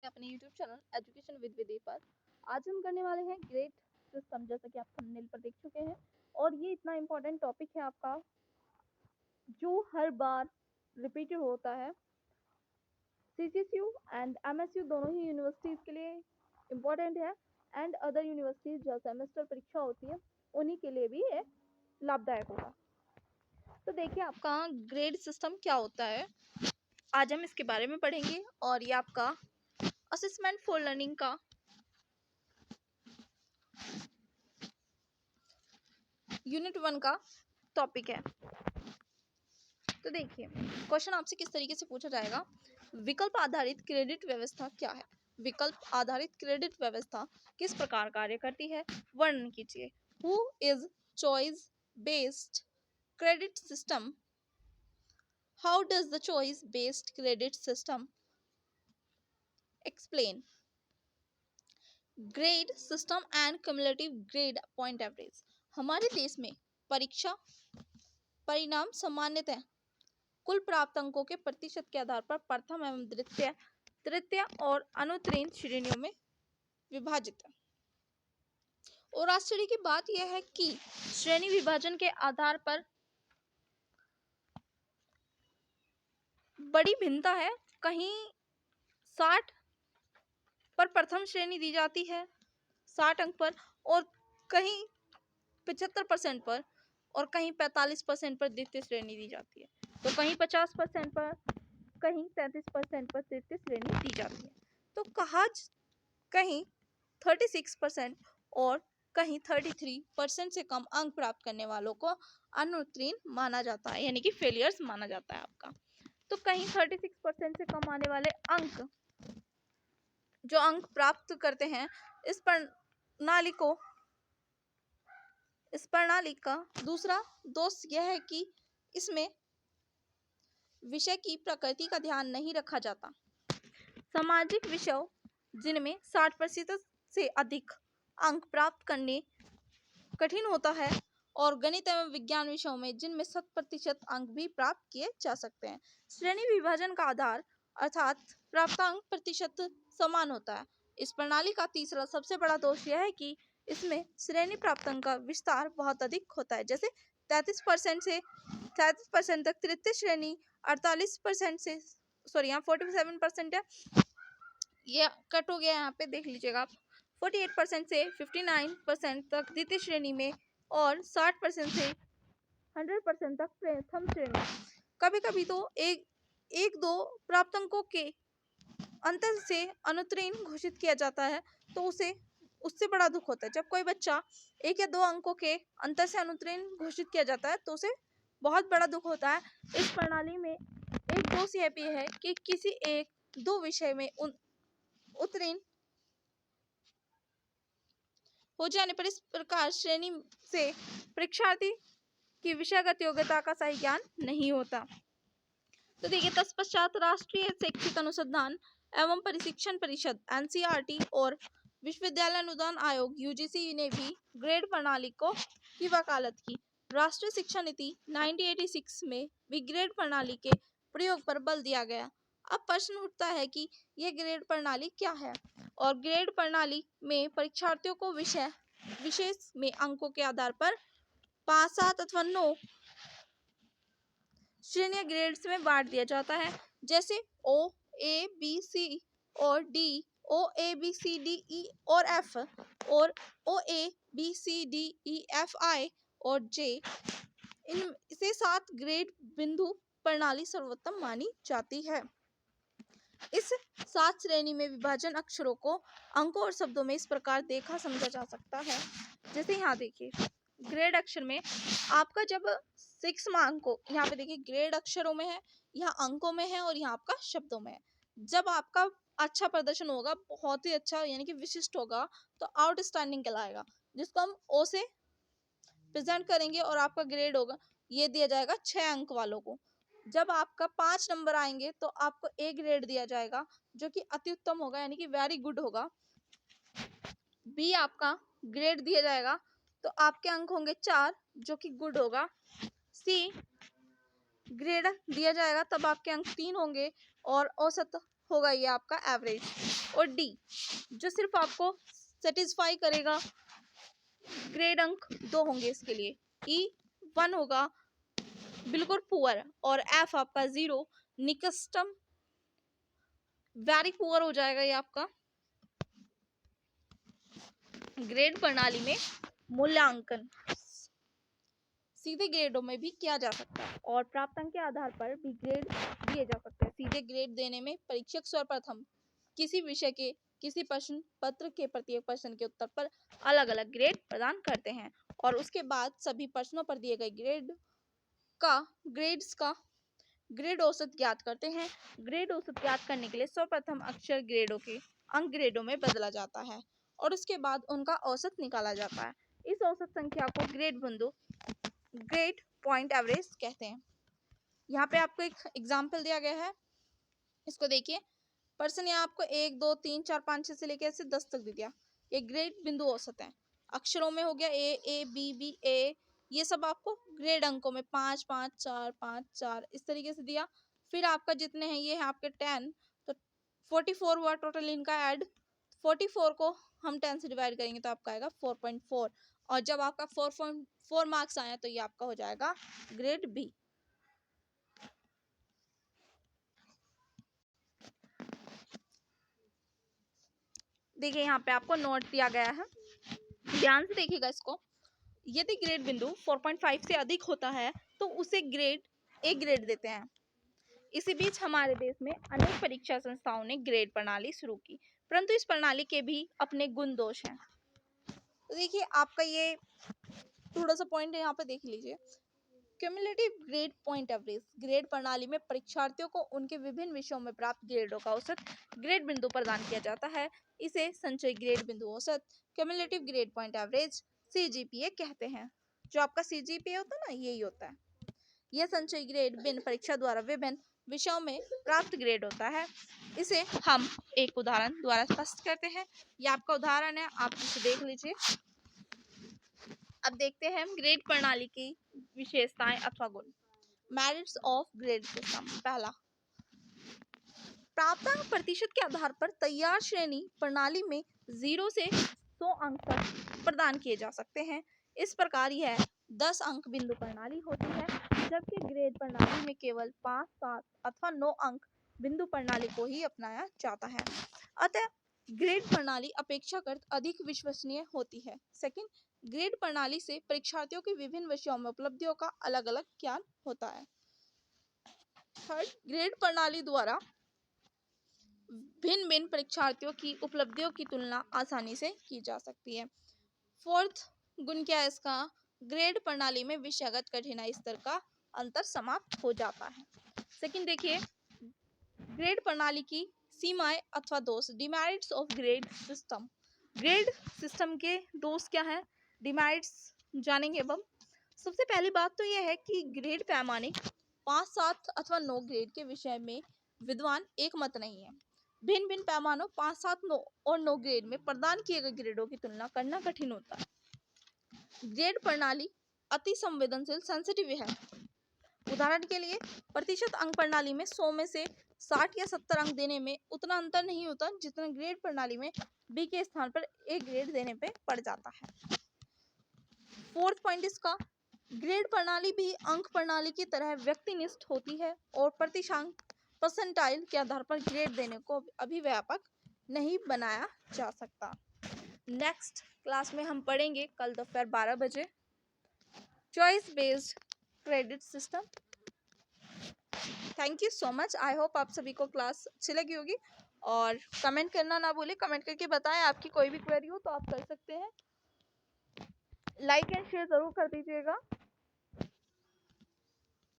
अपने YouTube channel education with विदे पर। आज हम करने वाले हैं ग्रेड सिस्टम, जैसा कि आप थंबनेल पर देख चुके हैं। और ये इतना इम्पोर्टेंट टॉपिक है आपका, जो हर बार रिपीटेड होता है। CCSU एंड MSU दोनों ही यूनिवर्सिटीज़ के लिए इम्पोर्टेंट है, एंड अदर यूनिवर्सिटीज़ जो सेमेस्टर परीक्षा होती है उन्हीं के लिए भी ये लाभदायक होगा। तो देखिए आपका ग्रेड सिस्टम क्या होता है, आज हम इसके बारे में पढ़ेंगे। और ये आपका असेसमेंट फॉर लर्निंग का यूनिट 1 का टॉपिक है। तो देखिए क्वेश्चन आपसे किस तरीके से पूछा जाएगा, विकल्प आधारित क्रेडिट व्यवस्था क्या है। विकल्प आधारित क्रेडिट व्यवस्था किस प्रकार कार्य करती है, वर्णन कीजिए। Who is choice based credit system, how does the choice based credit system explain. Grade system and cumulative grade point average. हमारे देश में परीक्षा परिणाम सामान्यतः कुल प्राप्त अंकों के प्रतिशत के आधार पर प्रथम एवं द्वितीय, तृतीय और अनुत्तीर्ण श्रेणियों में विभाजित है। और आश्चर्य की बात यह है कि श्रेणी विभाजन के आधार पर बड़ी भिन्नता है। कहीं 60 पर प्रथम श्रेणी दी जाती है 60 अंक पर, और कहीं 75% पर, और कहीं 45% पर द्वितीय श्रेणी दी जाती है। तो कहीं 50% पर, कहीं 33% पर तृतीय श्रेणी दी जाती है। तो कहीं 36% और कहीं 33% से कम अंक प्राप्त करने वालों को अनुत्तीर्ण माना जाता है, यानी कि फेलियर्स माना जाता है आपका। तो कहीं 36% से कम आने वाले अंक, जो अंक प्राप्त करते हैं, इस प्रणाली का दूसरा दोष यह है कि इसमें विषय की प्रकृति का ध्यान नहीं रखा जाता। सामाजिक विषयों जिनमें 60% से अधिक अंक प्राप्त करने कठिन होता है, और गणित एवं विज्ञान विषयों में जिनमें 100% अंक भी प्राप्त किए जा सकते हैं। श्रेणी विभाजन का आधार अर्थात प्राप्तांक प्रतिशत समान होता है। इस प्रणाली का तीसरा सबसे बड़ा दोष यह है कि इसमें श्रेणी प्राप्तांक का विस्तार बहुत अधिक होता है। जैसे 33% से 37% तक तृतीय श्रेणी, 48% से यहाँ 47% है, ये कट हो गया, यहाँ पे देख लीजिएगा आप। 48% से 59% तक द्वितीय श्रेणी में, और 60% से 100% तक प्रथम श्रेणी। कभी कभी तो एक दो प्राप्तांकों के अंतर से अनुत्तीर्ण घोषित किया जाता है, तो उससे बड़ा दुख होता है। जब कोई बच्चा 1 या 2 अंकों के अंतर से अनुत्तीर्ण घोषित किया जाता है, तो उसे बहुत बड़ा दुख होता है। इस प्रणाली में एक दोष यह भी है कि किसी 1-2 विषय में उत्तीर्ण हो जाने पर इस प्रकार श्रेणी से परीक्षार्थी की विषयगत योग्यता का सही ज्ञान नहीं होता। तो देखिए तत्पश्चात राष्ट्रीय शैक्षिक अनुसंधान एवं प्रशिक्षण परिषद NCERT और विश्वविद्यालय अनुदान आयोग UGC ने भी ग्रेड प्रणाली की वकालत की। राष्ट्रीय शिक्षा नीति 1986 में भी ग्रेड प्रणाली के प्रयोग पर बल दिया गया। अब प्रश्न उठता है कि यह ग्रेड प्रणाली क्या है, और ग्रेड प्रणाली में परीक्षार्थियों को विशेष में अंकों के आधार पर 5, 7 अथवा 9 श्रेणीय ग्रेड्स में बांट दिया जाता है। जैसे O, A, B, C और D, O, A, B, C, D, E और F, और O, A, B, C, D, E, F, I और J। इनसे 7 ग्रेड बिंदु प्रणाली सर्वोत्तम मानी जाती है। इस 7 श्रेणी में विभाजन अक्षरों को अंकों और शब्दों में इस प्रकार देखा समझा जा सकता है। जैसे यहाँ देखिए ग्रेड अक्षर में आपका जब 6 अंक को, यहाँ पे देखिए ग्रेड अक्षरों में है, यहाँ अंकों में है, और यहाँ आपका शब्दों में है। जब आपका अच्छा प्रदर्शन होगा, बहुत ही अच्छा यानी कि विशिष्ट होगा, तो आउटस्टैंडिंग कहलाएगा, जिसको हम O से प्रेजेंट करेंगे, और आपका ग्रेड होगा, ये दिया जाएगा 6 अंक वालों को। जब आपका 5 नंबर आएंगे तो आपको A ग्रेड दिया जाएगा, जो कि अति उत्तम होगा, यानी कि वेरी गुड होगा। B आपका ग्रेड दिया जाएगा, तो आपके अंक होंगे 4, जो कि गुड होगा। C ग्रेड दिया जाएगा, तब आपके अंक 3 होंगे, और औसत होगा ये आपका एवरेज, और डी जो सिर्फ आपको सेटिस्फाई करेगा, ग्रेड अंक 2 होंगे इसके लिए। ई 1 होगा बिल्कुल पुअर, और एफ आपका 0 निकष्टम, वेरी पुअर हो जाएगा ये आपका। ग्रेड प्रणाली में मूल्यांकन सीधे ग्रेडों में भी किया जा सकता है और प्राप्तांक के आधार पर भी ग्रेड दिए जा सकते हैं। सीधे ग्रेड देने में परीक्षक सर्वप्रथम किसी विषय के किसी प्रश्न पत्र के प्रत्येक प्रश्न के उत्तर पर अलग अलग ग्रेड प्रदान करते हैं और उसके बाद सभी प्रश्नों पर दिए गए ग्रेड्स का ग्रेड औसत ज्ञात करते हैं। ग्रेड औसत ज्ञात करने के लिए सर्वप्रथम अक्षर ग्रेडों के अंक ग्रेडों में बदला जाता है और उसके बाद उनका औसत निकाला जाता है। इस औसत संख्या को ग्रेड बिंदु, ग्रेड पॉइंट एवरेज कहते हैं। यहाँ पे आपको एक एग्जाम्पल दिया गया है, इसको देखिए। पर्सन यहाँ आपको 1 2 3 4 5 6 से लेकर ऐसे 10 तक दे दिया। ये ग्रेड बिंदु औसत है। अक्षरों में हो गया ए बी बी ए, ये सब आपको ग्रेड अंकों में 5 5 4 5 4 इस तरीके से दिया। फिर आपका जितने हैं ये है आपके 10, तो 44 हुआ टोटल इनका ऐड। 44 को हम 10 से डिवाइड करेंगे तो आपका आएगा 4.4, और जब आपका 4.4 मार्क्स आया तो ये आपका हो जाएगा ग्रेड बी। देखिए यहाँ पे आपको नोट दिया गया है, ध्यान से देखिएगा इसको। यदि ग्रेड बिंदु 4.5 से अधिक होता है तो उसे ग्रेड ए ग्रेड देते हैं। इसी बीच हमारे देश में अनेक परीक्षा संस्थाओं ने ग्रेड प्रणाली शुरू की, परंतु इस प्रणाली के भी अपने गुण दोष हैं। तो देखिए आपका ये थोड़ा सा पॉइंट है, यहाँ पे देख लीजिए। Cumulative grade point average, grade प्रणाली में परीक्षार्थियों को उनके विभिन्न विषयों में प्राप्त ग्रेडों का औसत ग्रेड बिंदु प्रदान किया जाता है। इसे संचयी ग्रेड बिंदु औसत, cumulative grade point average, CGPA कहते हैं। जो आपका CGPA होता है ना, यही होता है। यह संचयी ग्रेड बिन परीक्षा द्वारा विभिन्न विषयों में प्राप्त ग्रेड होता है। इसे हम एक उदाहरण द्वारा स्पष्ट करते हैं। यह आपका उदाहरण है, आप इसे देख लीजिए। अब देखते हैं हम ग्रेड प्रणाली की विशेषताएं अथवा गुण। Merits of grade system. पहला, प्राप्तांक प्रतिशत के आधार पर तैयार श्रेणी प्रणाली में 0 से 100 अंक तक प्रदान किए जा सकते हैं। इस प्रकार यह 10 अंक बिंदु प्रणाली होती है, जबकि ग्रेड प्रणाली में केवल 5 7 अथवा 9 अंक बिंदु प्रणाली को ही अपनाया जाता है। अतः ग्रेड प्रणाली अपेक्षाकृत अधिक विश्वसनीय होती है। सेकंड, ग्रेड प्रणाली से परीक्षार्थियों के विभिन्न विषयों में उपलब्धियों का अलग अलग ज्ञान होता है। थर्ड, ग्रेड प्रणाली द्वारा भिन्न भिन्न परीक्षार्थियों की उपलब्धियों की तुलना आसानी से की जा सकती है। फोर्थ गुण क्या है इसका, ग्रेड प्रणाली में विषयगत कठिनाई स्तर का अंतर समाप्त हो जाता है। सेकंड देखिए, ग्रेड प्रणाली की सीमाएं अथवा दोष। Demerits of grade system. Grade system के दोष क्या है, डिमेरिट्स जानेंगे अब हम। सबसे पहली बात तो यह है कि ग्रेड पैमाने 5 7 अथवा 9 ग्रेड के विषय में विद्वान एक मत नहीं है। भिन्न भिन्न पैमानों 5 7 9 और 9 ग्रेड में प्रदान किए गए ग्रेडों की तुलना करना कठिन होता है। ग्रेड प्रणाली अति संवेदनशील सेंसिटिव है। उदाहरण के लिए प्रतिशत अंक प्रणाली में 100 में से 60 या 70 अंक देने में उतना अंतर नहीं होता जितना ग्रेड प्रणाली में बी के स्थान पर ए ग्रेड देने पे पड़ जाता है। फोर्थ पॉइंट इसका, ग्रेड प्रणाली भी अंक प्रणाली की तरह व्यक्तिनिष्ठ होती है और प्रतिशांक परसेंटाइल के आधार पर ग्रेड देने को अभी व्यापक नहीं बनाया जा सकता। नेक्स्ट क्लास में हम पढ़ेंगे कल दोपहर 12 बजे choice based credit system. Thank you so much. I hope आप सभी को क्लास अच्छी लगी होगी और कमेंट करना ना भूलें। कमेंट करके बताएं, आपकी कोई भी क्वेरी हो तो आप कर सकते हैं। लाइक एंड शेयर ज़रूर कर दीजिएगा।